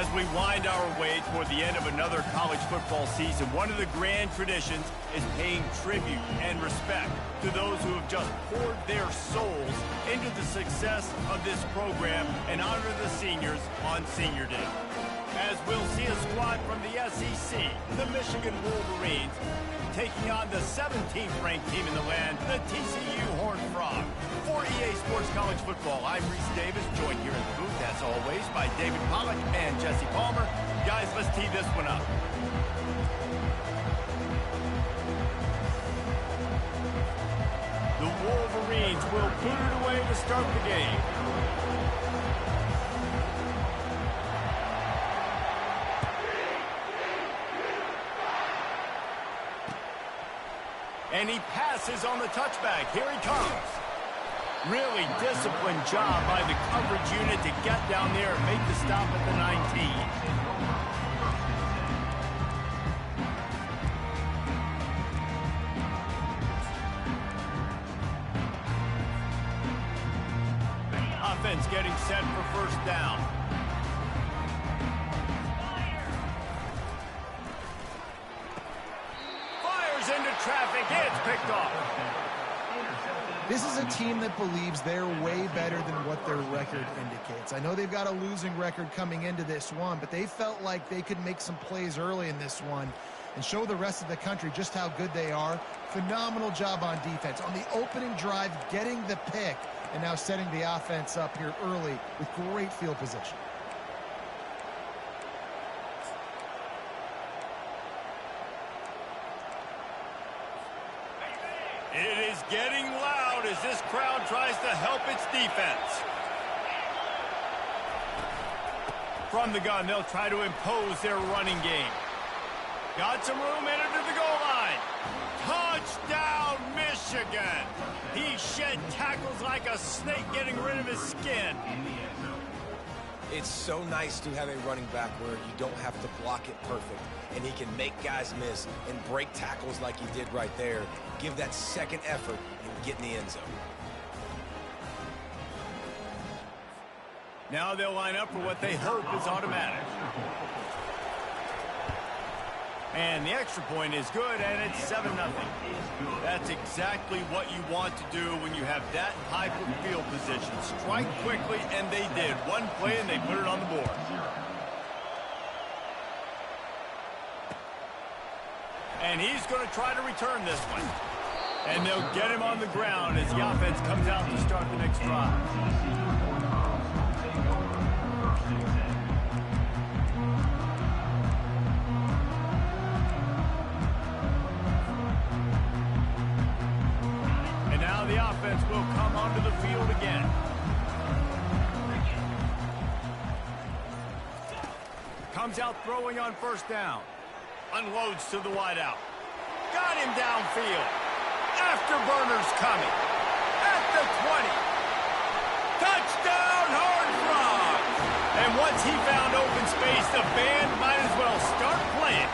As we wind our way toward the end of another college football season, one of the grand traditions is paying tribute and respect to those who have just poured their souls into the success of this program and honor the seniors on Senior Day. As we'll see a squad from the SEC, the Michigan Wolverines, taking on the 17th ranked team in the land, the TCU Horned Frog. For EA Sports College Football, I'm Reese Davis, joined here in the booth, as always, by David Pollack and Jesse Palmer. Guys, let's tee this one up. The Wolverines will put it away to start the game. And he passes on the touchback. Here he comes. Really disciplined job by the coverage unit to get down there and make the stop at the 19. Offense getting set for first down. Into traffic, it's picked off. This is a team that believes they're way better than what their record indicates. I know they've got a losing record coming into this one, but they felt like they could make some plays early in this one and show the rest of the country just how good they are. Phenomenal job on defense. On the opening drive, getting the pick, and now setting the offense up here early with great field position. It is getting loud as this crowd tries to help its defense. From the gun, they'll try to impose their running game. Got some room headed to the goal line. Touchdown, Michigan! He shed tackles like a snake getting rid of his skin. It's so nice to have a running back where you don't have to block it perfect, and he can make guys miss and break tackles like he did right there, give that second effort, and get in the end zone. Now they'll line up for what they hope is automatic. And the extra point is good, and it's 7-0. That's exactly what you want to do when you have that type of field position. Strike quickly, and they did. One play, and they put it on the board. And he's going to try to return this one. And they'll get him on the ground as the offense comes out to start the next drive. The offense will come onto the field again. Comes out throwing on first down. Unloads to the wideout. Got him downfield. Afterburners coming. At the 20. Touchdown, Horned Frogs! And once he found open space, the band might as well start playing.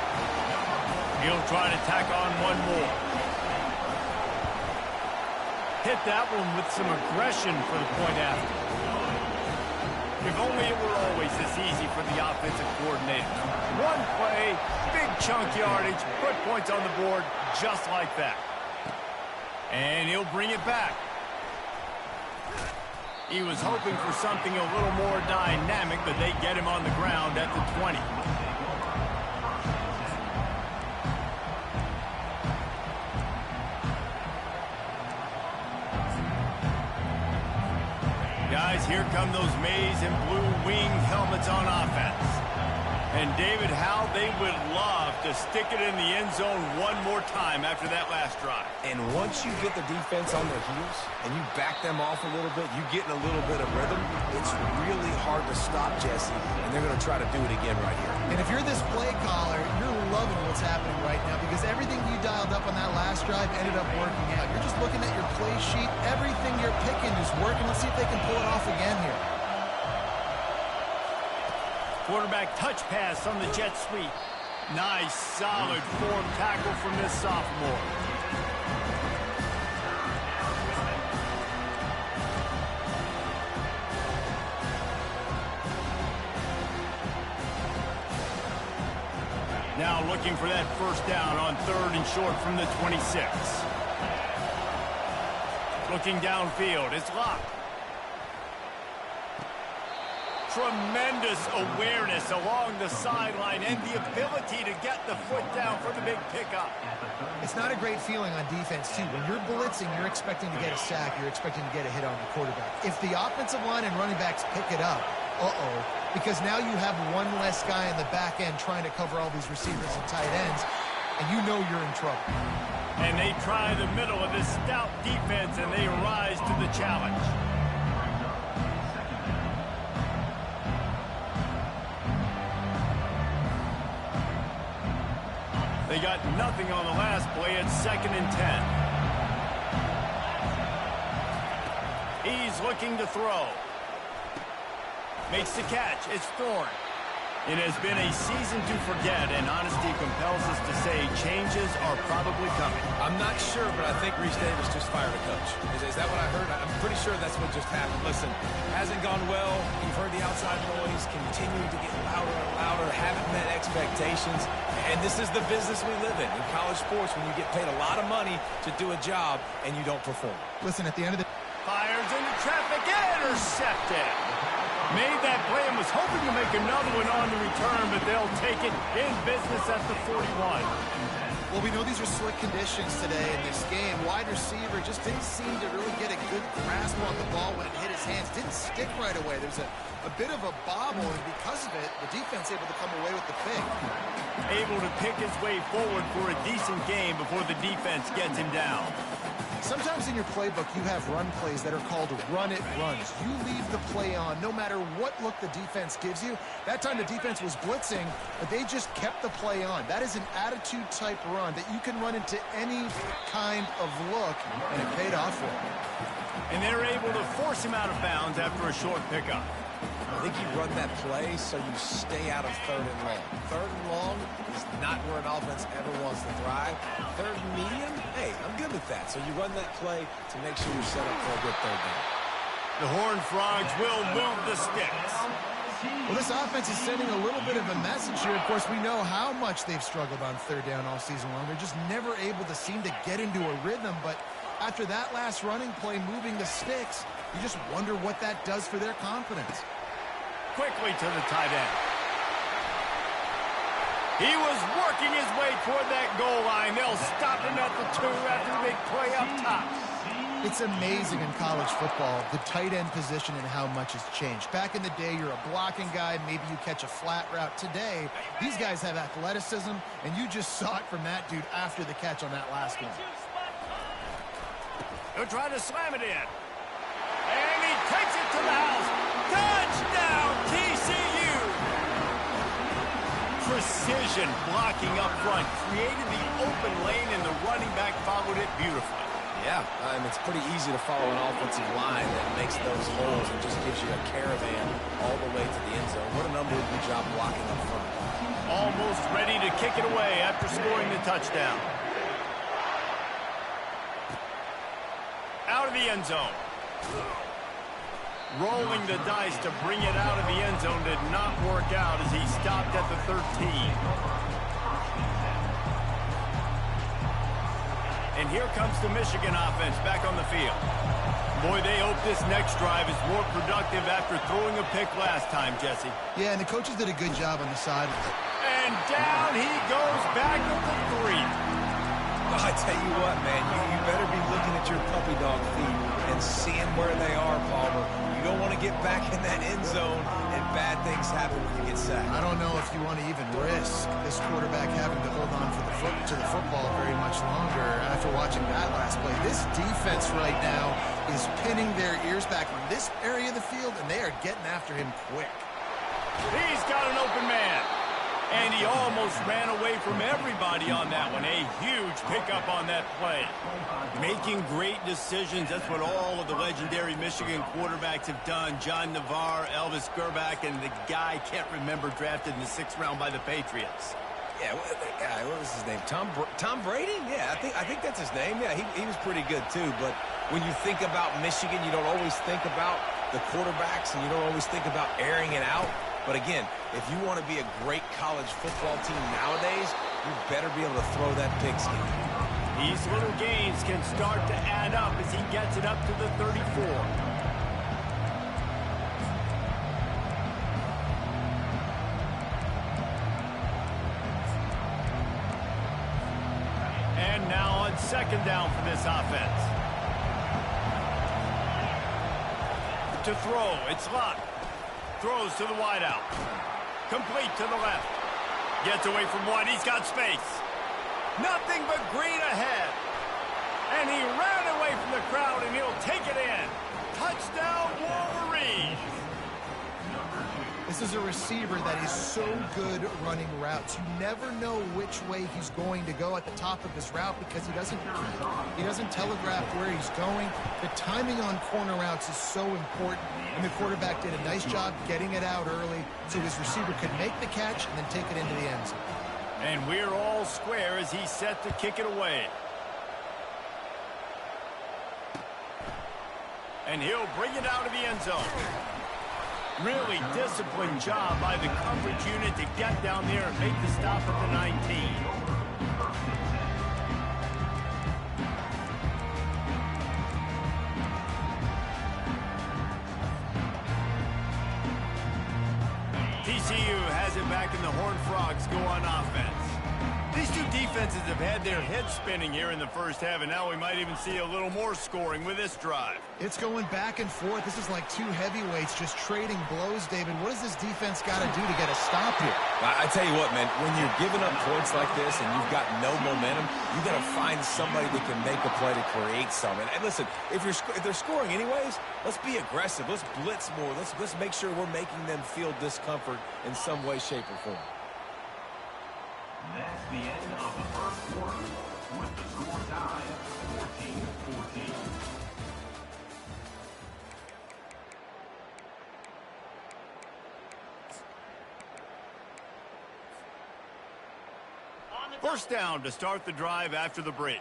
He'll try to tack on one more. Hit that one with some aggression for the point after. If only it were always this easy for the offensive coordinator. One play, big chunk yardage, put points on the board just like that. And he'll bring it back. He was hoping for something a little more dynamic, but they get him on the ground at the 20. Guys, here come those maize and blue winged helmets on offense. And David, how they would love to stick it in the end zone one more time after that last drive. And once you get the defense on their heels and you back them off a little bit, you get in a little bit of rhythm, it's really hard to stop, Jesse, and they're going to try to do it again right here. And if you're this play caller, you're loving what's happening right now because everything you dialed up on that last drive ended up working out. You're just looking at your play sheet. Everything you're picking is working. Let's see if they can pull it off again here. Quarterback touch pass on the jet sweep. Nice, solid form tackle from this sophomore. Now looking for that first down on 3rd and short from the 26. Looking downfield, it's locked. Tremendous awareness along the sideline and the ability to get the foot down for the big pickup. It's not a great feeling on defense, too. When you're blitzing, you're expecting to get a sack. You're expecting to get a hit on the quarterback. If the offensive line and running backs pick it up, because now you have one less guy in the back end trying to cover all these receivers and tight ends, and you know you're in trouble. And they try the middle of this stout defense, and they rise to the challenge. They got nothing on the last play. It's 2nd and 10. He's looking to throw. Makes the catch. It's Thorne. It has been a season to forget, and honesty compels us to say changes are probably coming. I'm not sure, but I think Reese Davis just fired a coach. Is that what I heard? I'm pretty sure that's what just happened. Listen, hasn't gone well. You've heard the outside noise, continuing to get louder and louder, haven't met expectations. And this is the business we live in college sports, when you get paid a lot of money to do a job and you don't perform. Listen, at the end of the... Fires into traffic, intercepted. Made that play and was hoping to make another one on the return, but they'll take it in business at the 41. Well, we know these are slick conditions today in this game. Wide receiver just didn't seem to really get a good grasp on the ball when it hit his hands. Didn't stick right away. There's a bit of a bobble, and because of it, the defense able to come away with the pick. Able to pick his way forward for a decent game before the defense gets him down. Sometimes in your playbook, you have run plays that are called run-it runs. You leave the play on no matter what look the defense gives you. That time the defense was blitzing, but they just kept the play on. That is an attitude-type run that you can run into any kind of look, and it paid off for them. And they're able to force him out of bounds after a short pickup. I think you run that play so you stay out of 3rd and long. 3rd and long is not where an offense ever wants to thrive. 3rd and medium, hey, I'm good with that. So you run that play to make sure you're set up for a good 3rd down. The Horned Frogs will move the sticks. Well, this offense is sending a little bit of a message here. Of course, we know how much they've struggled on 3rd down all season long. They're just never able to seem to get into a rhythm. But after that last running play, moving the sticks, you just wonder what that does for their confidence. Quickly to the tight end. He was working his way toward that goal line. They'll stop him at the 2 after the big play up top. It's amazing in college football, the tight end position and how much has changed. Back in the day, you're a blocking guy. Maybe you catch a flat route. Today, these guys have athleticism, and you just saw it from that dude after the catch on that last one. He'll try to slam it in. And he takes it to the house. Touchdown, TCU! Precision blocking up front. Created the open lane, and the running back followed it beautifully. Yeah, it's pretty easy to follow an offensive line that makes those holes and just gives you a caravan all the way to the end zone. What an unbelievable job blocking up front. Almost ready to kick it away after scoring the touchdown. Out of the end zone. Rolling the dice to bring it out of the end zone did not work out as he stopped at the 13. And here comes the Michigan offense back on the field. Boy, they hope this next drive is more productive after throwing a pick last time, Jesse. Yeah, and the coaches did a good job on the side. And down he goes back at the 3. I tell you what, man, you better be looking at your puppy dog feet and seeing where they are, Palmer. You don't want to get back in that end zone and bad things happen when you get sacked. I don't know if you want to even risk this quarterback having to hold on to the football very much longer after watching that last play. This defense right now is pinning their ears back on this area of the field, and they are getting after him quick. He's got an open man. And he almost ran away from everybody on that one. A huge pickup on that play. Making great decisions. That's what all of the legendary Michigan quarterbacks have done. John Navarre, Elvis Gerbach, and the guy, can't remember, drafted in the 6th round by the Patriots. Yeah, that guy, what was his name? Tom Brady? Yeah, I think that's his name. Yeah, he was pretty good too. But when you think about Michigan, you don't always think about the quarterbacks, and you don't always think about airing it out. But again, if you want to be a great college football team nowadays, you better be able to throw that pigskin. These little gains can start to add up as he gets it up to the 34. And now on second down for this offense. To throw, it's Lott. Throws to the wideout. Complete to the left. Gets away from one, he's got space. Nothing but green ahead. And he ran away from the crowd, and he'll take it in. Touchdown, Wolverines. This is a receiver that is so good running routes. You never know which way he's going to go at the top of his route because he doesn't telegraph where he's going. The timing on corner routes is so important, and the quarterback did a nice job getting it out early so his receiver could make the catch and then take it into the end zone. And we're all square as he's set to kick it away. And he'll bring it out of the end zone. Really disciplined job by the coverage unit to get down there and make the stop at the 19. TCU has it back in the Horned Frogs go on offense. These two defenses have had their heads spinning here in the first half, and now we might even see a little more scoring with this drive. It's going back and forth. This is like two heavyweights just trading blows, David. What does this defense got to do to get a stop here? I tell you what, man, when you're giving up points like this and you've got no momentum, you got to find somebody that can make a play to create something. And listen, if they're scoring anyways, let's be aggressive. Let's blitz more. Let's make sure we're making them feel discomfort in some way, shape, or form. That's the end of the first quarter with the score tied 14-14. First down to start the drive after the break.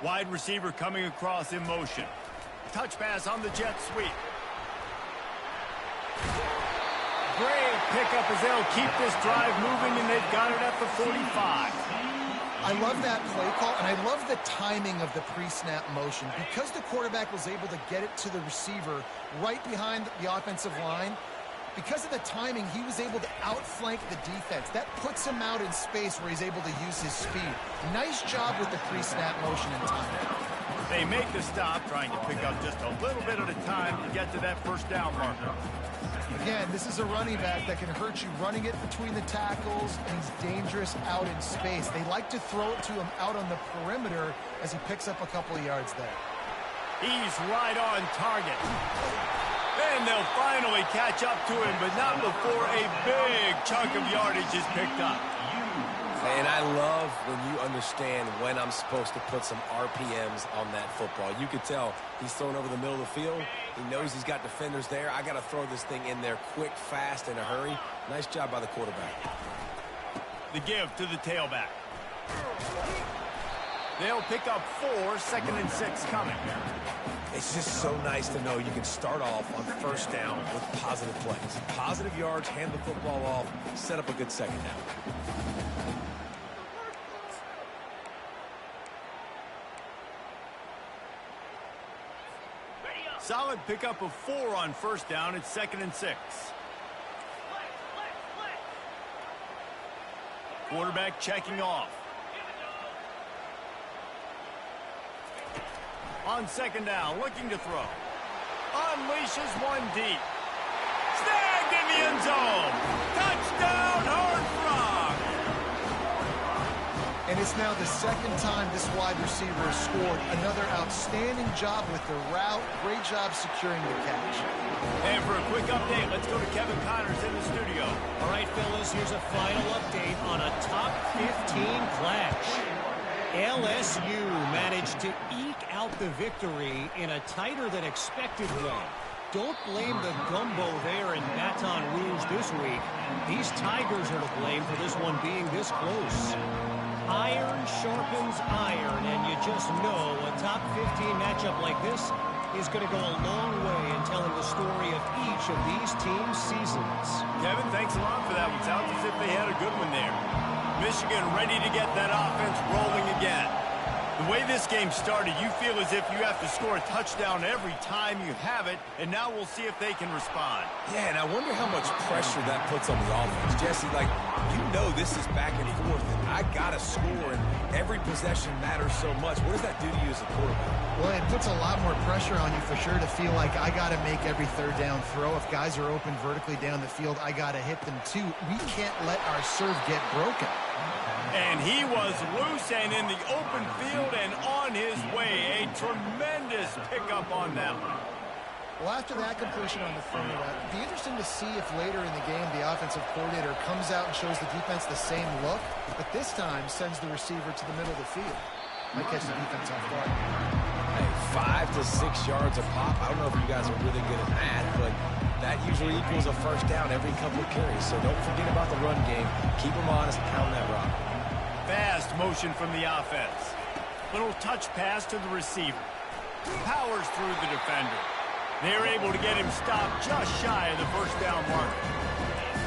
Wide receiver coming across in motion. Touch pass on the jet sweep. Great pickup as they'll keep this drive moving, and they've got it at the 45. I love that play call, and I love the timing of the pre-snap motion. Because the quarterback was able to get it to the receiver right behind the offensive line, because of the timing, he was able to outflank the defense. That puts him out in space where he's able to use his speed. Nice job with the pre-snap motion and timing. They make the stop, trying to pick up just a little bit at a time to get to that first down marker. Again, this is a running back that can hurt you running it between the tackles, and he's dangerous out in space. They like to throw it to him out on the perimeter as he picks up a couple of yards there. He's right on target. And they'll finally catch up to him, but not before a big chunk of yardage is picked up. And I love when you understand when I'm supposed to put some RPMs on that football. You could tell he's thrown over the middle of the field. He knows he's got defenders there. I got to throw this thing in there quick, fast, in a hurry. Nice job by the quarterback. The give to the tailback. They'll pick up 4, 2nd and 6 coming. It's just so nice to know you can start off on first down with positive plays. Positive yards, hand the football off, set up a good second down. Solid pickup of 4 on first down. It's 2nd and 6. Quarterback checking off. On second down, looking to throw. Unleashes one deep. Snagged in the end zone. Touchdown, Horned Frogs. And it's now the second time this wide receiver has scored. Another outstanding job with the route. Great job securing the catch. And for a quick update, let's go to Kevin Connors in the studio. All right, fellas, here's a final update on a top 15 clash. LSU managed to eke out the victory in a tighter than expected way. Don't blame the gumbo there in Baton Rouge this week. These Tigers are to blame for this one being this close. Iron sharpens iron, and you just know a top 15 matchup like this is going to go a long way in telling the story of each of these teams' seasons. Kevin, thanks a lot for that one. Sounds as if they had a good one there. Michigan ready to get that offense rolling again. The way this game started, you feel as if you have to score a touchdown every time you have it, and now we'll see if they can respond. Yeah, and I wonder how much pressure that puts on the offense. Jesse, like, you know this is back and forth, and I got to score, and every possession matters so much. What does that do to you as a quarterback? Well, it puts a lot more pressure on you for sure to feel like I got to make every third down throw. If guys are open vertically down the field, I got to hit them too. We can't let our serve get broken. And he was loose and in the open field and on his way. A tremendous pickup on that one. Well, after that completion on the throw, it'd be interesting to see if later in the game the offensive coordinator comes out and shows the defense the same look, but this time sends the receiver to the middle of the field. Might catch the defense off guard. Hey, 5 to 6 yards a pop. I don't know if you guys are really good at math, but that usually equals a first down every couple of carries. So don't forget about the run game. Keep them honest and pound that rock. Fast motion from the offense. Little touch pass to the receiver. Powers through the defender. They're able to get him stopped just shy of the first down marker.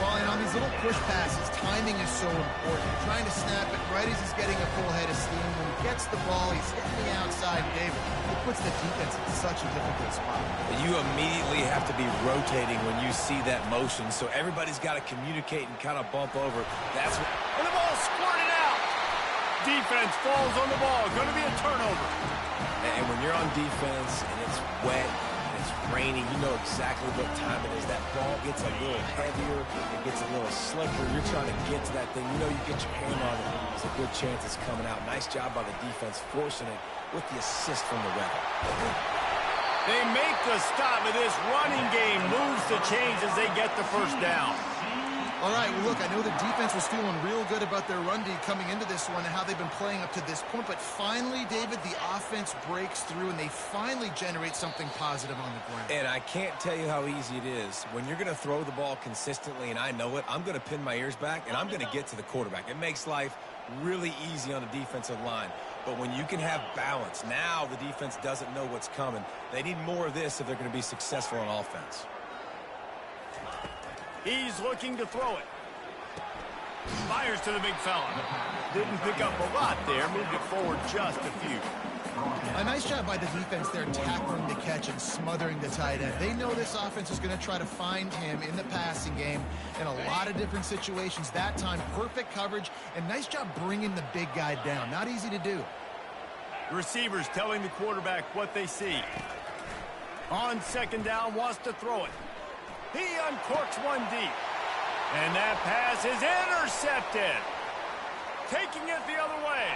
Well, and on these little push passes, timing is so important. Trying to snap it right as he's getting a full head of steam. When he gets the ball, he's hitting the outside, David. It puts the defense in such a difficult spot. You immediately have to be rotating when you see that motion, so everybody's got to communicate and kind of bump over. That's what... And the ball squirted out. Defense falls on the ball. Going to be a turnover. And when you're on defense and it's wet, rainy, you know exactly what time it is. That ball gets a little heavier, it gets a little slicker. You're trying to get to that thing. You know you get your hand on it. There's a good chance it's coming out. Nice job by the defense forcing it with the assist from the weather. They make the stop, but this running game moves the chains as they get the first down. All right, well, look, I know the defense was feeling real good about their run D coming into this one and how they've been playing up to this point, but finally, David, the offense breaks through and they finally generate something positive on the ground. And I can't tell you how easy it is. When you're going to throw the ball consistently, and I know it, I'm going to pin my ears back, and I'm going to get to the quarterback. It makes life really easy on the defensive line. But when you can have balance, now the defense doesn't know what's coming. They need more of this if they're going to be successful on offense. He's looking to throw it. Fires to the big fella. Didn't pick up a lot there. Moved it forward just a few. A nice job by the defense there, tackling the catch and smothering the tight end. They know this offense is going to try to find him in the passing game in a lot of different situations. That time, perfect coverage, and nice job bringing the big guy down. Not easy to do. Receivers telling the quarterback what they see. On second down, wants to throw it. He uncorks one deep. And that pass is intercepted. Taking it the other way.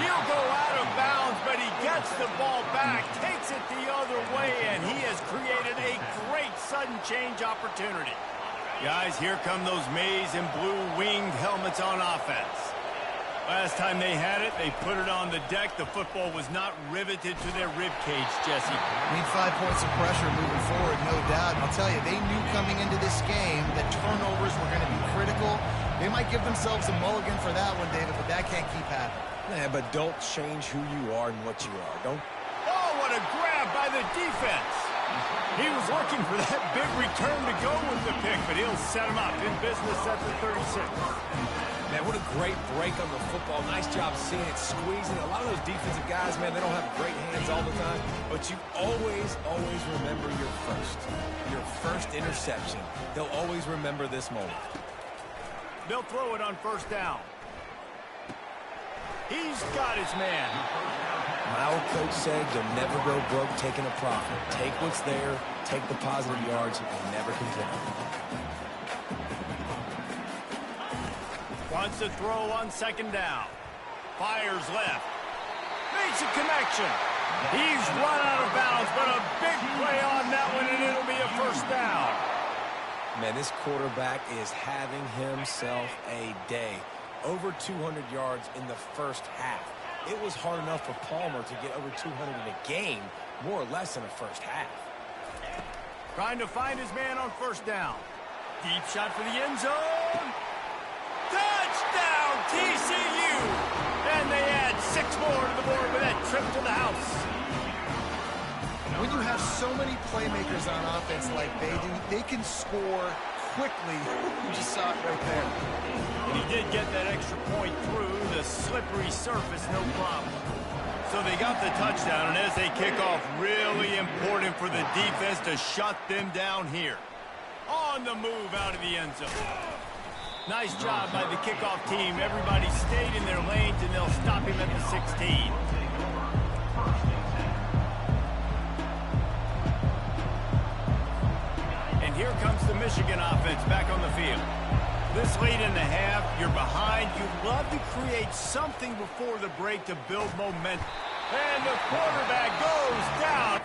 He'll go out of bounds, but he gets the ball back, takes it the other way, and he has created a great sudden change opportunity. Guys, here come those maize and blue winged helmets on offense. Last time they had it, they put it on the deck. The football was not riveted to their rib cage, Jesse. Need 5 points of pressure moving forward, no doubt. And I'll tell you, they knew coming into this game that turnovers were going to be critical. They might give themselves a mulligan for that one, David, but that can't keep happening. Yeah, but don't change who you are and what you are. Don't. Oh, what a grab by the defense. He was looking for that big return to go with the pick, but he'll set him up in business at the 36. Man, what a great break on the football. Nice job seeing it, squeezing. A lot of those defensive guys, man, they don't have great hands all the time, but you always remember your first interception. They'll always remember this moment. They'll throw it on first down. He's got his man. My old coach said you'll never go broke taking a profit. Take what's there, take the positive yards, and never complain. Wants to throw on second down. Fires left. Makes a connection. He's run out of bounds, but a big play on that one, and it'll be a first down. Man, this quarterback is having himself a day. Over 200 yards in the first half. It was hard enough for Palmer to get over 200 in a game, more or less in the first half. Trying to find his man on first down. Deep shot for the end zone. Touchdown, TCU! And they add 6 more to the board with that trip to the house. When you have so many playmakers on offense like they do, they can score quickly. You just saw it right there. And he did get that extra point through the slippery surface, no problem. So they got the touchdown, and as they kick off, really important for the defense to shut them down here. On the move out of the end zone. Nice job by the kickoff team. Everybody stayed in their lanes, and they'll stop him at the 16. And here comes the Michigan offense back on the field. This late in the half, you're behind. You'd love to create something before the break to build momentum. And the quarterback goes down.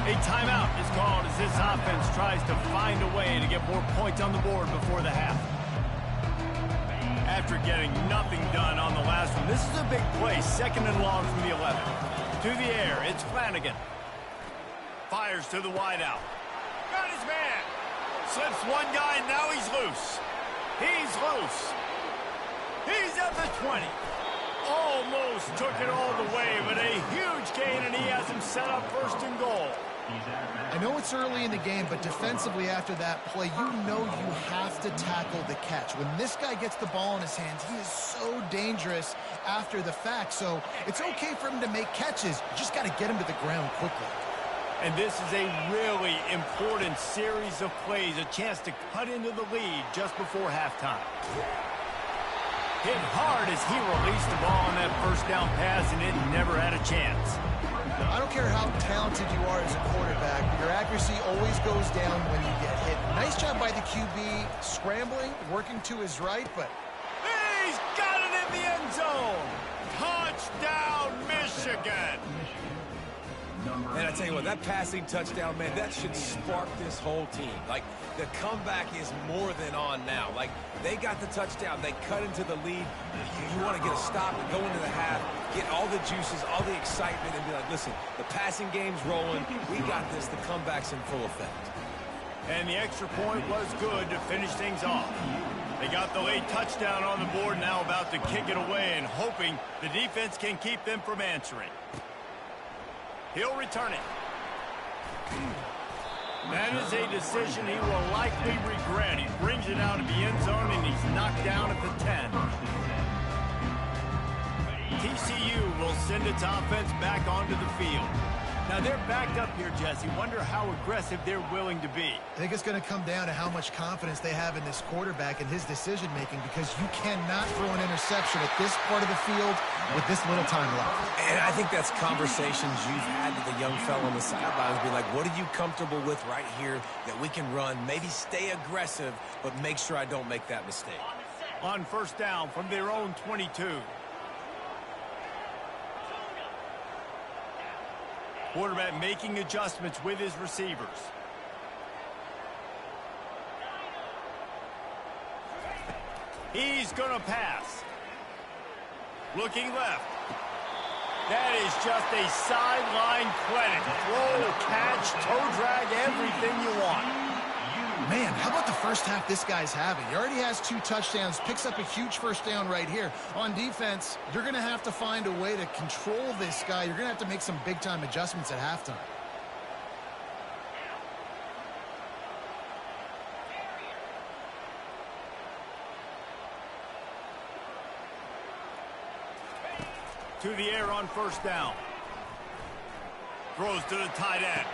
A timeout is called as this offense tries to find a way to get more points on the board before the half. After getting nothing done on the last one, this is a big play, 2nd and long from the 11. To the air, it's Flanagan. Fires to the wideout. Got his man. Slips one guy, and now he's loose. He's loose. He's at the 20. Almost took it all the way, but a huge gain, and he has him set up 1st and goal. I know it's early in the game, but defensively after that play, you know you have to tackle the catch. When this guy gets the ball in his hands, he is so dangerous after the fact. So it's okay for him to make catches. You just got to get him to the ground quickly. And this is a really important series of plays, a chance to cut into the lead just before halftime. Hit hard as he released the ball on that 1st down pass, and it never had a chance. I don't care how talented you are as a quarterback, but your accuracy always goes down when you get hit. Nice job by the QB scrambling, working to his right, but... He's got it in the end zone! Touchdown, Michigan! And I tell you what, that passing touchdown, man, that should spark this whole team. Like, the comeback is more than on now. Like, they got the touchdown. They cut into the lead. You want to get a stop and go into the half, get all the juices, all the excitement, and be like, listen, the passing game's rolling. We got this. The comeback's in full effect. And the extra point was good to finish things off. They got the late touchdown on the board, now about to kick it away and hoping the defense can keep them from answering. He'll return it. That is a decision he will likely regret. He brings it out of the end zone, and he's knocked down at the 10. TCU will send its offense back onto the field. Now, they're backed up here, Jesse. Wonder how aggressive they're willing to be. I think it's going to come down to how much confidence they have in this quarterback and his decision-making, because you cannot throw an interception at this part of the field with this little time left. And I think that's conversations you've had with the young fellow on the sidelines. Be like, what are you comfortable with right here that we can run? Maybe stay aggressive, but make sure I don't make that mistake. On 1st down from their own 22. Quarterback making adjustments with his receivers. He's going to pass. Looking left. That is just a sideline clinic. Throw, catch, toe drag, everything you want. Man, how about the first half this guy's having? He already has 2 touchdowns, picks up a huge 1st down right here. On defense, you're going to have to find a way to control this guy. You're going to have to make some big-time adjustments at halftime. To the air on 1st down. Throws to the tight end.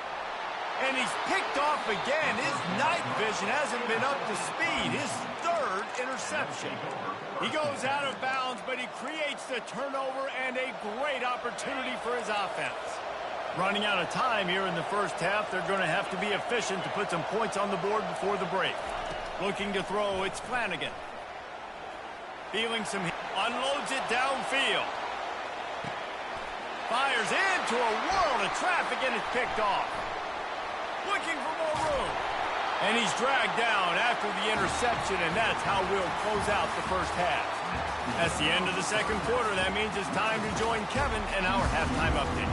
And he's picked off again. His night vision hasn't been up to speed. His 3rd interception. He goes out of bounds, but he creates the turnover and a great opportunity for his offense. Running out of time here in the 1st half. They're going to have to be efficient to put some points on the board before the break. Looking to throw, it's Flanagan. Feeling some heat. Unloads it downfield. Fires into a world of traffic, and it's picked off. Looking for more room. And he's dragged down after the interception, and that's how we'll close out the first half. That's the end of the second quarter. That means it's time to join Kevin in our halftime update.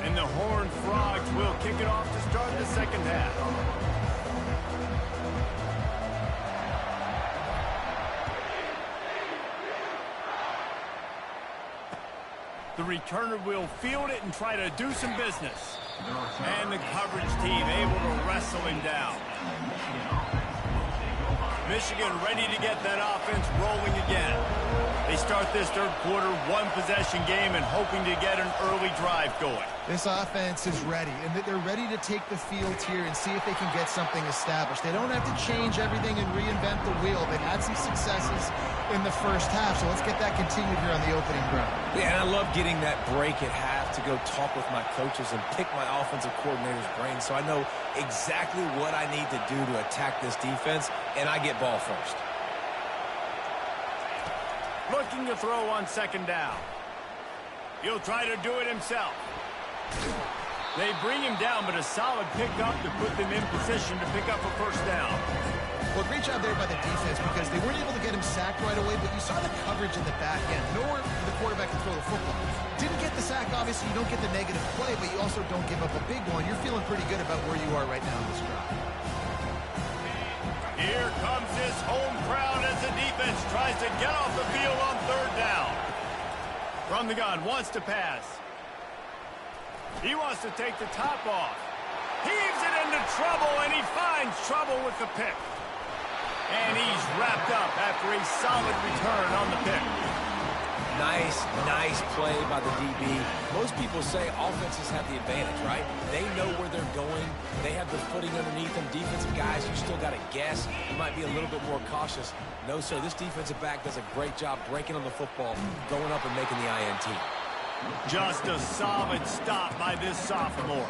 And the Horned Frogs will kick it off to start the second half. The returner will field it and try to do some business. And the coverage team able to wrestle him down. Michigan ready to get that offense rolling again. They start this third quarter one-possession game and hoping to get an early drive going. This offense is ready, and they're ready to take the field here and see if they can get something established. They don't have to change everything and reinvent the wheel. They've had some successes in the first half, so let's get that continued here on the opening drive. Yeah, and I love getting that break at half to go talk with my coaches and pick my offensive coordinator's brain so I know exactly what I need to do to attack this defense, and I get ball first. Looking to throw on second down. He'll try to do it himself. They bring him down, but a solid pickup to put them in position to pick up a first down. Well, great job there by the defense because they weren't able to get him sacked right away, but you saw the coverage in the back end. Nowhere for the quarterback to throw the football. Didn't get the sack, obviously. You don't get the negative play, but you also don't give up a big one. You're feeling pretty good about where you are right now in this drive. Here comes this home crowd as the defense tries to get off the field on third down. From the gun, wants to pass. He wants to take the top off. Heaves it into trouble, and he finds trouble with the pick. And he's wrapped up after a solid return on the pick. Nice play by the DB. Most people say offenses have the advantage, right? They know where they're going. They have the footing underneath them. Defensive guys, you still got to guess. You might be a little bit more cautious. No, sir, this defensive back does a great job breaking on the football, going up and making the INT. Just a solid stop by this sophomore.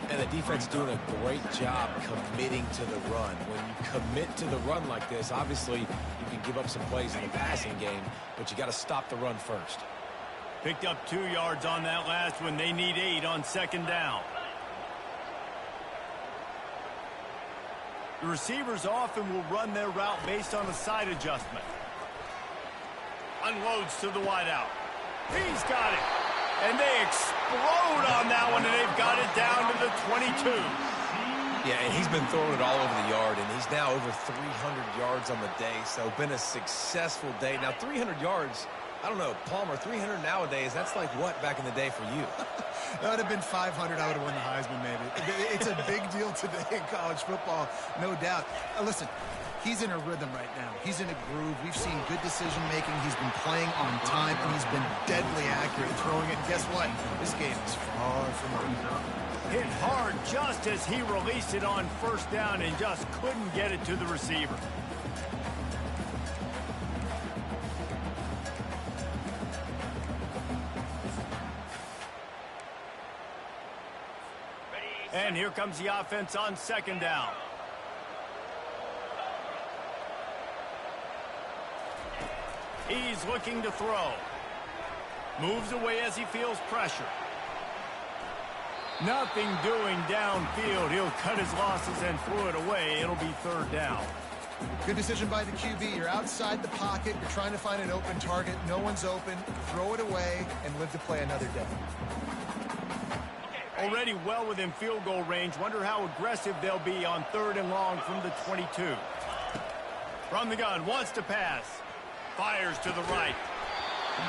And the defense doing a great job committing to the run. When you commit to the run like this, obviously you can give up some plays in the passing game, but you got to stop the run first. Picked up 2 yards on that last one. They need 8 on second down. The receivers often will run their route based on a side adjustment. Unloads to the wideout. He's got it. And they explode on that one, and they've got it down to the 22. Yeah, and he's been throwing it all over the yard, and he's now over 300 yards on the day, so been a successful day. Now, 300 yards, I don't know, Palmer, 300 nowadays, that's like what back in the day for you? That would have been 500. I would have won the Heisman, maybe. It's a big deal today in college football, no doubt. Listen. He's in a rhythm right now. He's in a groove. We've seen good decision-making. He's been playing on time, and he's been deadly accurate throwing it. And guess what? This game is far from over. Hit hard just as he released it on first down and just couldn't get it to the receiver. And here comes the offense on second down. He's looking to throw. Moves away as he feels pressure. Nothing doing downfield. He'll cut his losses and throw it away. It'll be third down. Good decision by the QB. You're outside the pocket. You're trying to find an open target. No one's open. Throw it away and live to play another day. Already well within field goal range. Wonder how aggressive they'll be on third and long from the 22. From the gun, wants to pass. Fires to the right.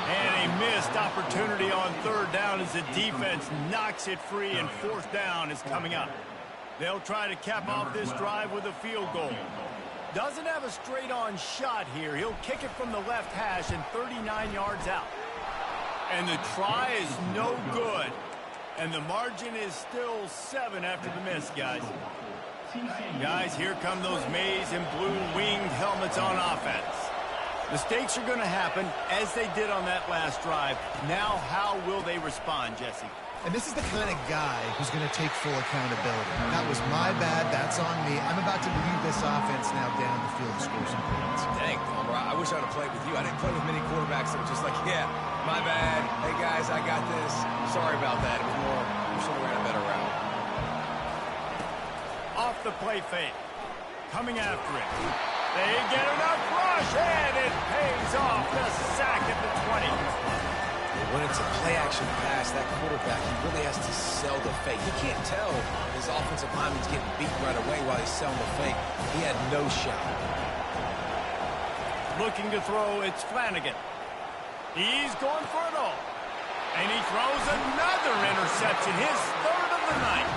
And a missed opportunity on third down as the defense knocks it free, and fourth down is coming up. They'll try to cap off this drive with a field goal. Doesn't have a straight-on shot here. He'll kick it from the left hash and 39 yards out. And the try is no good. And the margin is still 7 after the miss, guys. Guys, here come those maize and blue winged helmets on offense. Mistakes are going to happen, as they did on that last drive. Now, how will they respond, Jesse? And this is the kind of guy who's going to take full accountability. That was my bad. That's on me. I'm about to lead this offense now down the field to score some points. Dang, Palmer, I wish I would have played with you. I didn't play with many quarterbacks that were just like, yeah, my bad. Hey, guys, I got this. Sorry about that. It was more, we should have ran a better route. Off the play fake. Coming after it. They get enough rush, and it pays off the sack at the 20. When it's a play-action pass, that quarterback, he really has to sell the fake. He can't tell his offensive lineman's getting beat right away while he's selling the fake. He had no shot. Looking to throw, it's Flanagan. He's going for it all. And he throws another interception, his third of the night.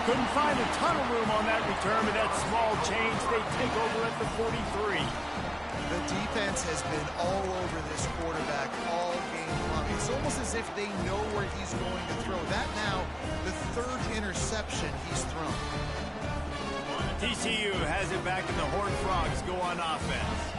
Couldn't find a ton of room on that return, but that small change, they take over at the 43. The defense has been all over this quarterback all game long. It's almost as if they know where he's going to throw. That now, the third interception he's thrown. TCU has it back, and the Horned Frogs go on offense.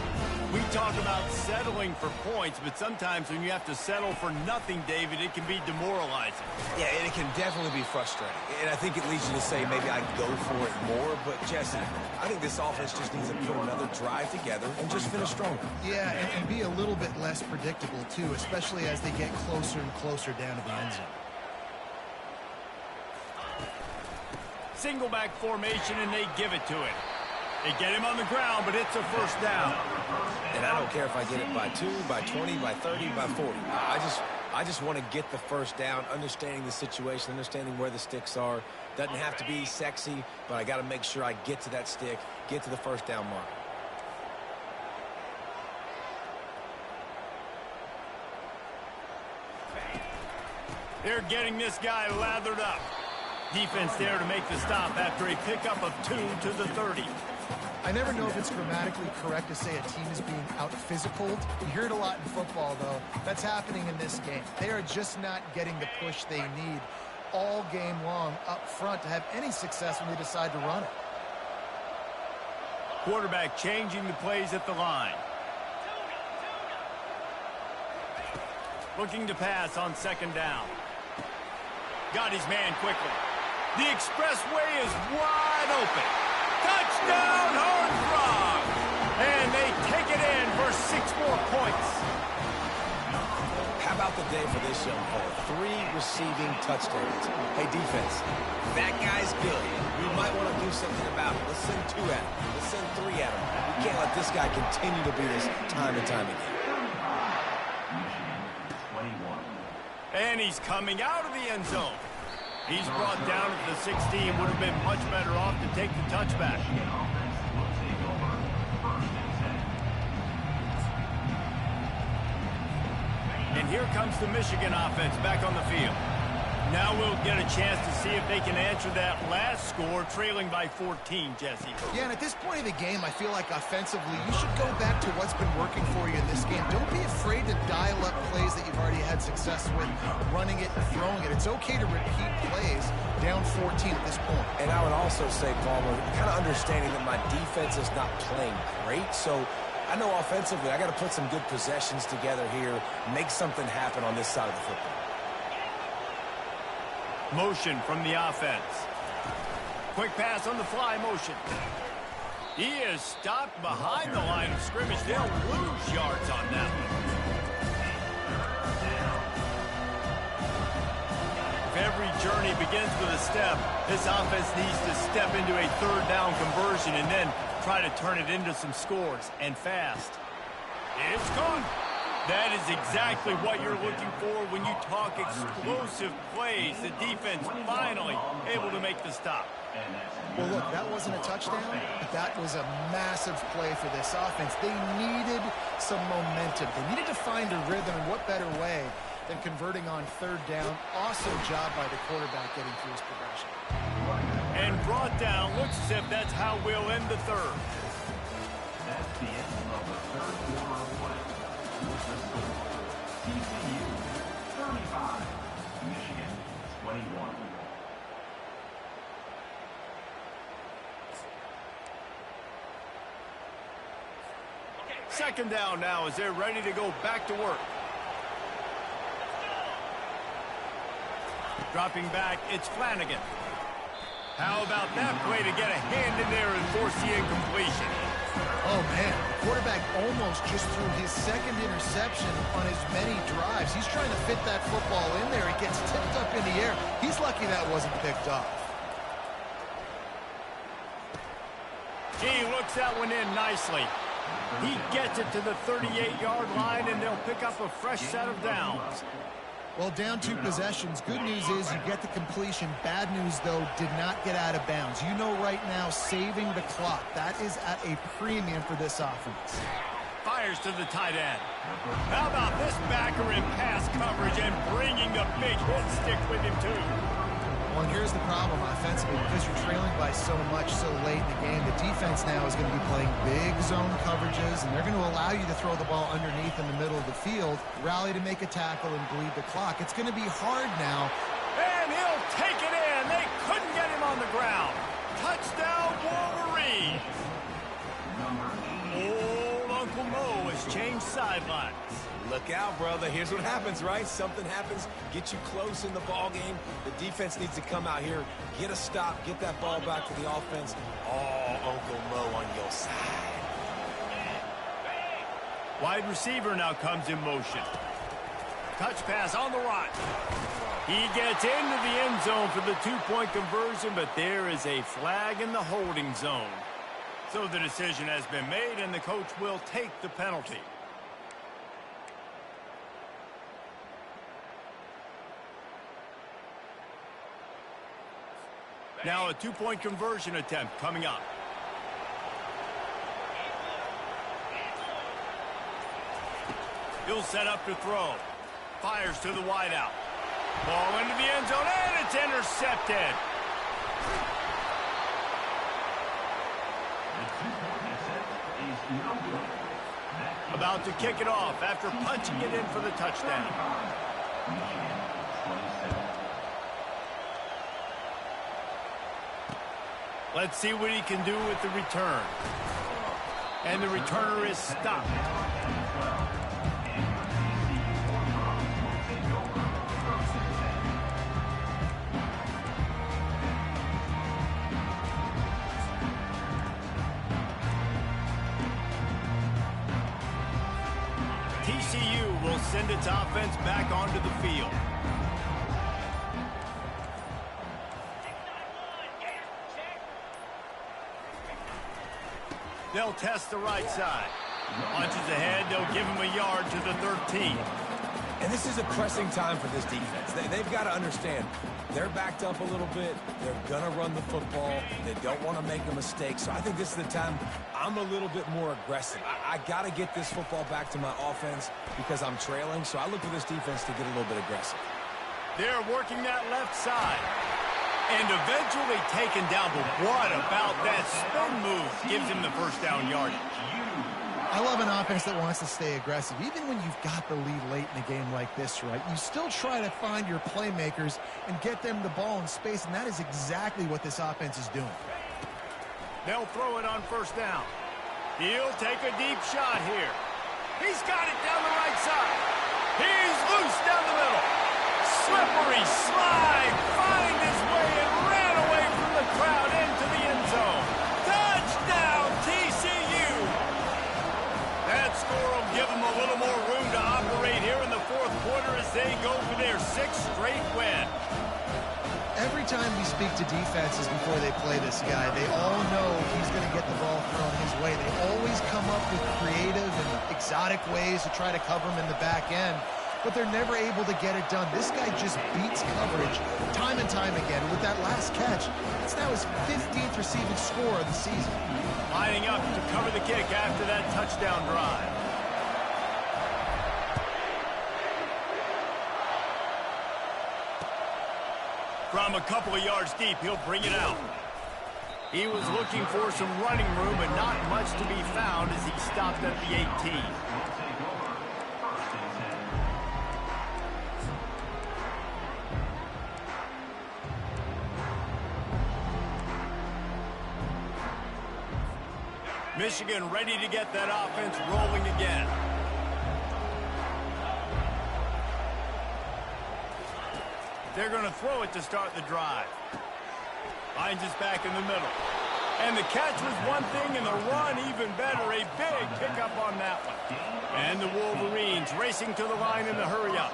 We talk about settling for points, but sometimes when you have to settle for nothing, David, it can be demoralizing. Yeah, and it can definitely be frustrating. And I think it leads you to say maybe I'd go for it more. But, Jesse, I think this offense just needs to put another drive together and just finish stronger. Yeah, and be a little bit less predictable, too, especially as they get closer and closer down to the end zone. Single back formation, and they give it to him. They get him on the ground, but it's a first down. And I don't care if I get it by 2, by 20, by 30, by 40. I just want to get the first down, understanding the situation, understanding where the sticks are. Doesn't have to be sexy, but I got to make sure I get to that stick, get to the first down mark. They're getting this guy lathered up. Defense there to make the stop after a pickup of 2 to the 30. I never know if it's grammatically correct to say a team is being out-physicaled. You hear it a lot in football, though. That's happening in this game. They are just not getting the push they need all game long up front to have any success when they decide to run it. Quarterback changing the plays at the line. Looking to pass on second down. Got his man quickly. The expressway is wide open. Touchdown, Horned Frogs! And they take it in for 6 more points. How about the day for this young fella? 3 receiving touchdowns. Hey, defense, that guy's good. We might want to do something about it. Let's send 2 at him. Let's send 3 at him. We can't let this guy continue to beat us time and time again. And he's coming out of the end zone. He's brought down at the 16. Would have been much better off to take the touchback. And here comes the Michigan offense back on the field. Now we'll get a chance to see if they can answer that last score, trailing by 14, Jesse. Yeah, and at this point of the game, I feel like offensively, you should go back to what's been working for you in this game. Don't be afraid to dial up plays that you've already had success with, running it and throwing it. It's okay to repeat plays down 14 at this point. And I would also say, Palmer, kind of understanding that my defense is not playing great, so I know offensively I got to put some good possessions together here, make something happen on this side of the football. Motion from the offense. Quick pass on the fly motion. He is stopped behind the line of scrimmage. They'll lose yards on that one. If every journey begins with a step, this offense needs to step into a third down conversion and then try to turn it into some scores, and fast. It's gone. That is exactly what you're looking for when you talk explosive plays. The defense finally able to make the stop. Well, look, that wasn't a touchdown, but that was a massive play for this offense. They needed some momentum. They needed to find a rhythm, and what better way than converting on third down. Awesome job by the quarterback getting through his progression. And brought down. Looks as if that's how we'll end the third. That's the end of the third quarter of play. With the score, TCU 35, Michigan 21. Second down now as they're ready to go back to work. Dropping back, it's Flanagan. How about that play to get a hand in there and force the incompletion? Oh, man. quarterback almost just threw his second interception on as many drives. He's trying to fit that football in there. It gets tipped up in the air. He's lucky that wasn't picked off. He looks that one in nicely. He gets it to the 38-yard line, and they'll pick up a fresh set of downs. Well, down 2 possessions. Good news is you get the completion. Bad news, though, did not get out of bounds. You know right now, saving the clock. That is at a premium for this offense. Fires to the tight end. How about this backer in pass coverage and bringing the big hit stick with him, too? Well, and here's the problem offensively. Because you're trailing by so much so late in the game, the defense now is going to be playing big zone coverages, and they're going to allow you to throw the ball underneath in the middle of the field, rally to make a tackle, and bleed the clock. It's going to be hard now. And he'll take it in. They couldn't get him on the ground. Touchdown, Wolverine. Old Uncle Mo has changed sidelines. Look out, brother. Here's what happens, right? Something happens, get you close in the ball game. The defense needs to come out here, get a stop, get that ball back to the offense. Oh, Uncle Mo on your side. Wide receiver now comes in motion. Touch pass on the right. He gets into the end zone for the 2-point conversion, but there is a flag in the holding zone. So the decision has been made, and the coach will take the penalty. Now a 2-point conversion attempt coming up. He'll set up to throw. Fires to the wideout. Ball into the end zone, and it's intercepted. About to kick it off after punching it in for the touchdown. Let's see what he can do with the return. And the returner is stopped. TCU will send its offense back onto the field. They'll test the right side. Punches ahead, they'll give him a yard to the 13. And this is a pressing time for this defense. They've got to understand, they're backed up a little bit. They're going to run the football. They don't want to make a mistake. So I think this is the time I'm a little bit more aggressive. I got to get this football back to my offense because I'm trailing. So I look for this defense to get a little bit aggressive. They're working that left side. And eventually taken down, but what about that spin move gives him the first down yardage? I love an offense that wants to stay aggressive. Even when you've got the lead late in a game like this, right, you still try to find your playmakers and get them the ball in space, and that is exactly what this offense is doing. They'll throw it on first down. He'll take a deep shot here. He's got it down the right side. He's loose down the middle. Slippery slide, find his way and ran away from the crowd into the end zone. Touchdown, TCU! That score will give them a little more room to operate here in the fourth quarter as they go for their 6th straight win. Every time we speak to defenses before they play this guy, they all know he's going to get the ball thrown his way. They always come up with creative and exotic ways to try to cover him in the back end, but they're never able to get it done. This guy just beats coverage time and time again. With that last catch, it's now his 15th receiving score of the season. Lining up to cover the kick after that touchdown drive. From a couple of yards deep, he'll bring it out. He was looking for some running room, but not much to be found as he stopped at the 18. Michigan ready to get that offense rolling again. They're going to throw it to start the drive. Finds us back in the middle. And the catch was one thing, and the run even better. A big pick up on that one. And the Wolverines racing to the line in the hurry-up.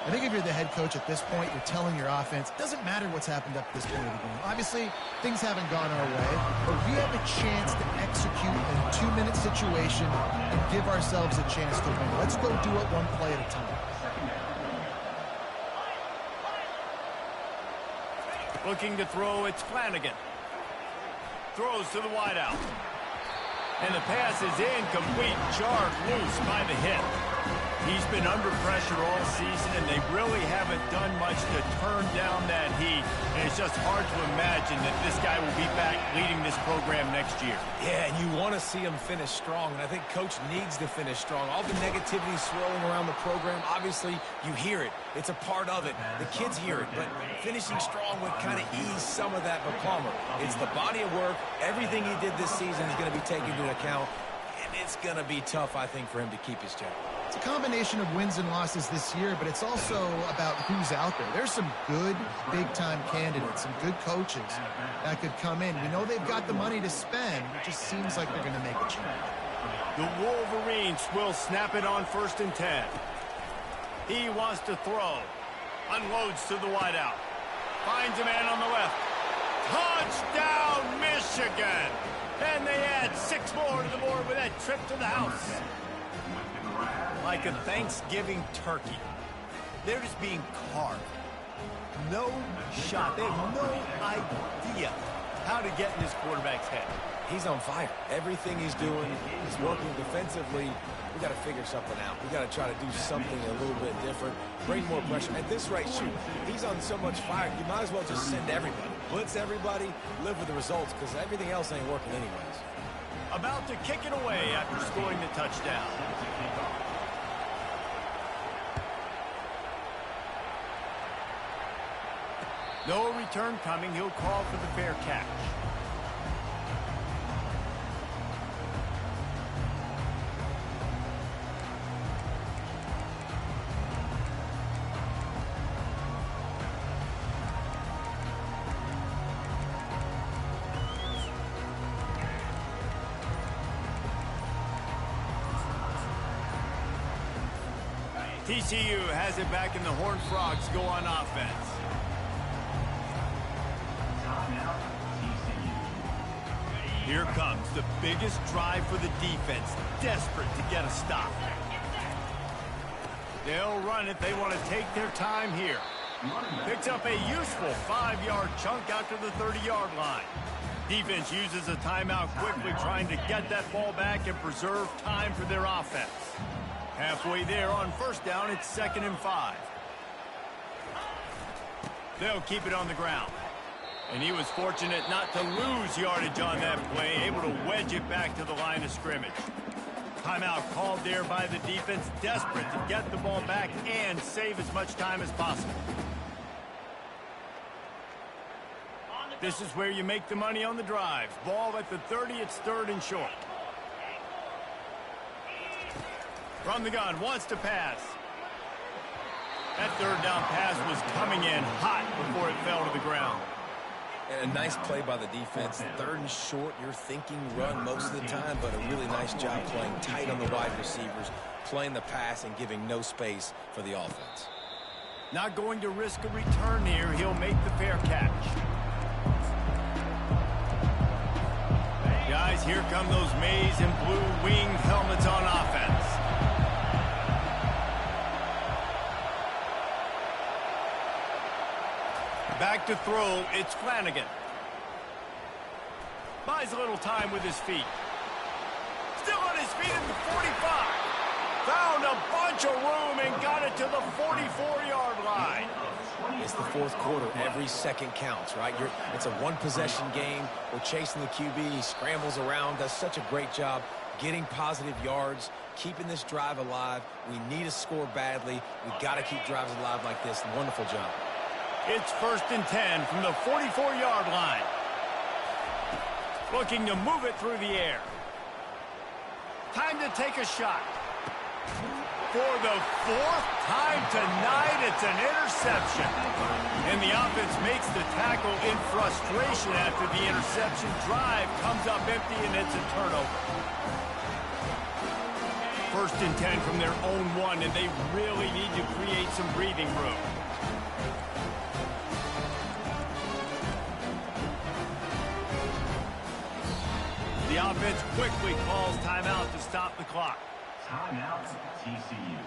I think if you're the head coach at this point, you're telling your offense, it doesn't matter what's happened up to this point of the game. Obviously, things haven't gone our way, but we have a chance to execute in a 2-minute situation and give ourselves a chance to win. Let's go do it one play at a time. Looking to throw, it's Flanagan. Throws to the wideout. And the pass is incomplete, jarred loose by the hit. He's been under pressure all season, and they really haven't done much to turn down that heat. And it's just hard to imagine that this guy will be back leading this program next year. Yeah, and you want to see him finish strong, and I think Coach needs to finish strong. All the negativity swirling around the program, obviously, you hear it. It's a part of it. The kids hear it, but finishing strong would kind of ease some of that for Palmer. It's the body of work. Everything he did this season is going to be taken into account, and it's going to be tough, I think, for him to keep his job. It's a combination of wins and losses this year, but it's also about who's out there. There's some good big-time candidates, some good coaches that could come in. We know they've got the money to spend. It just seems like they're going to make a change. The Wolverines will snap it on 1st and 10. He wants to throw. Unloads to the wideout. Finds a man on the left. Touchdown, Michigan! And they add 6 more to the board with that trip to the house. Like a Thanksgiving turkey. They're just being carved. No shot. They have no idea how to get in this quarterback's head. He's on fire. Everything he's doing is working defensively. We got to figure something out. We got to try to do something a little bit different. Bring more pressure. At this rate, shoot, he's on so much fire, you might as well just send everybody. Blitz everybody, live with the results, because everything else ain't working anyways. About to kick it away after scoring the touchdown. No return coming. He'll call for the fair catch. TCU has it back, and the Horned Frogs go on offense. Here comes the biggest drive for the defense, desperate to get a stop. They'll run it. They want to take their time here. Picks up a useful 5-yard chunk out to the 30-yard line. Defense uses a timeout quickly, trying to get that ball back and preserve time for their offense. Halfway there on 1st down, it's 2nd and 5. They'll keep it on the ground. And he was fortunate not to lose yardage on that play, able to wedge it back to the line of scrimmage. Timeout called there by the defense, desperate to get the ball back and save as much time as possible. This is where you make the money on the drives. Ball at the 30, it's 3rd and short. From the gun, wants to pass. That 3rd down pass was coming in hot before it fell to the ground. And a nice play by the defense. 3rd and short, you're thinking run most of the time, but a really nice job playing tight on the wide receivers, playing the pass and giving no space for the offense. Not going to risk a return here. He'll make the fair catch. Guys, here come those maize and blue winged helmets on offense. Back to throw, it's Flanagan. Buys a little time with his feet. Still on his feet at the 45. Found a bunch of room and got it to the 44-yard line. It's the 4th quarter. Every second counts, right? It's a one-possession game. We're chasing the QB. He scrambles around, does such a great job getting positive yards, keeping this drive alive. We need a score badly. We've got to keep drives alive like this. Wonderful job. It's 1st and 10 from the 44-yard line. Looking to move it through the air. Time to take a shot. For the 4th time tonight, it's an interception. And the offense makes the tackle in frustration after the interception. Drive comes up empty, and it's a turnover. first and 10 from their own 1, and they really need to create some breathing room. The offense quickly calls timeout to stop the clock. Timeout, TCU.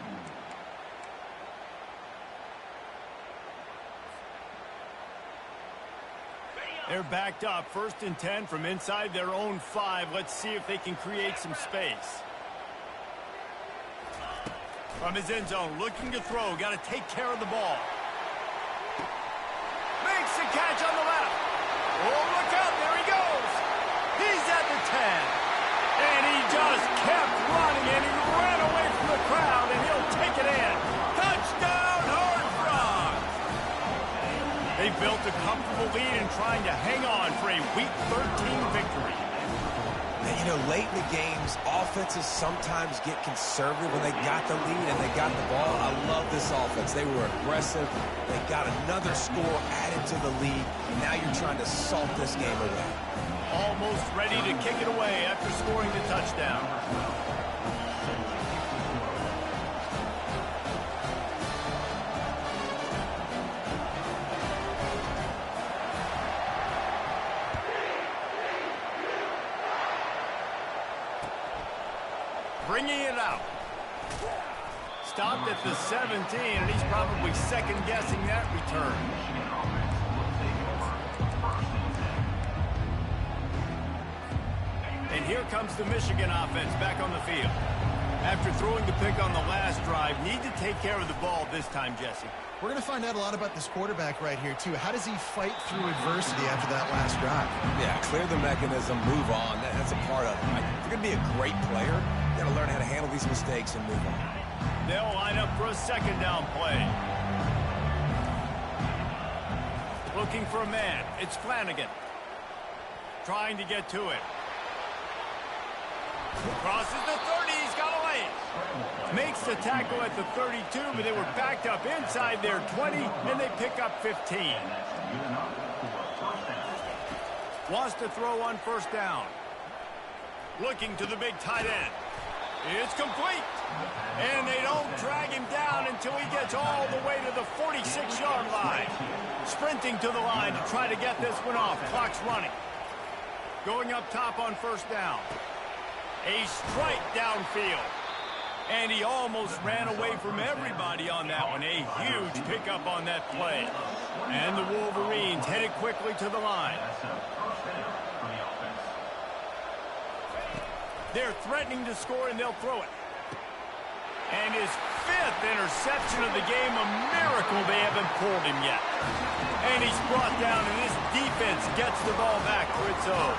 They're backed up, first and 10 from inside their own 5. Let's see if they can create some space. From his end zone, looking to throw, got to take care of the ball. Makes the catch on the left. Oh, look out, there he goes. He's at the 10. And he just kept running, and he ran away from the crowd, and he'll take it in. Touchdown, Horned Frogs! They built a comfortable lead and trying to hang on for a Week 13 victory. And, you know, late in the games, offenses sometimes get conservative when they got the lead and they got the ball. I love this offense. They were aggressive. They got another score added to the lead. Now you're trying to salt this game away. Almost ready to kick it away after scoring the touchdown. Bringing it out. Stopped at the 17, and he's probably second-guessing that return. And here comes the Michigan offense back on the field. After throwing the pick on the last drive, need to take care of the ball this time, Jesse. We're going to find out a lot about this quarterback right here, too. How does he fight through adversity after that last drive? Yeah, clear the mechanism, move on. That's a part of it. If you're going to be a great player, you got to learn how to handle these mistakes and move on. They'll line up for a second down play. Looking for a man. It's Flanagan. Trying to get to it. Crosses the 30. He's got a lane. Makes the tackle at the 32, but they were backed up inside their 20, and they pick up 15. Wants to throw on first down. Looking to the big tight end. It's complete. And they don't drag him down until he gets all the way to the 46-yard line. Sprinting to the line to try to get this one off. Clock's running. Going up top on first down. A strike downfield. And he almost ran away from everybody on that one. A huge pickup on that play. And the Wolverines headed quickly to the line. They're threatening to score, and they'll throw it. And his 5th interception of the game, a miracle they haven't pulled him yet. And he's brought down, and this defense gets the ball back for its own.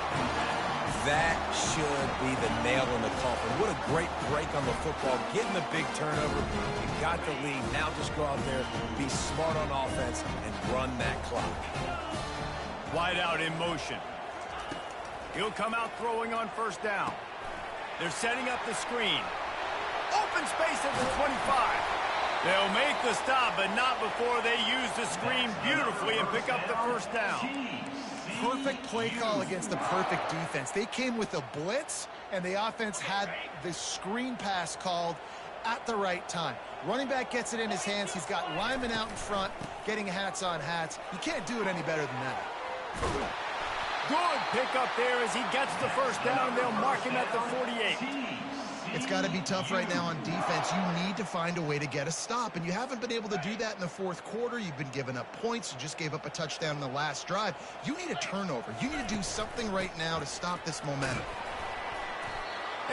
That should be the nail in the coffin. What a great break on the football. Getting the big turnover. You got the lead. Now just go out there, be smart on offense, and run that clock. Wide out in motion. He'll come out throwing on first down. They're setting up the screen. Open space at the 25. They'll make the stop, but not before they use the screen beautifully and pick up the first down. Perfect play call against the perfect defense. They came with a blitz, and the offense had the screen pass called at the right time. Running back gets it in his hands. He's got linemen out in front, getting hats on hats. You can't do it any better than that. Good pick up there as he gets the first down, and they'll mark him at the 48. It's got to be tough right now on defense. You need to find a way to get a stop, and you haven't been able to do that in the fourth quarter. You've been giving up points. You just gave up a touchdown in the last drive. You need a turnover. You need to do something right now to stop this momentum.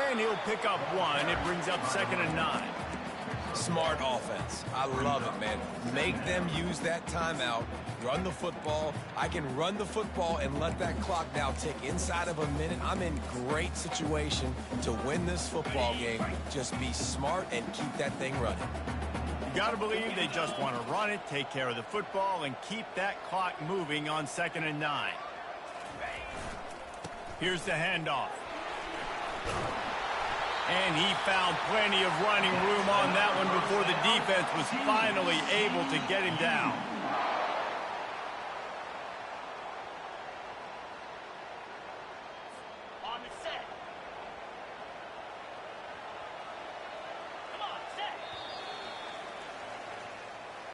And he'll pick up one. It brings up 2nd and 9. Smart offense. I love it, man. Make them use that timeout. Run the football. I can run the football and let that clock now tick inside of a minute. I'm in great situation to win this football game. Just be smart and keep that thing running. You got to believe they just want to run it, take care of the football, and keep that clock moving on 2nd and 9. Here's the handoff. And he found plenty of running room on that one before the defense was finally able to get him down.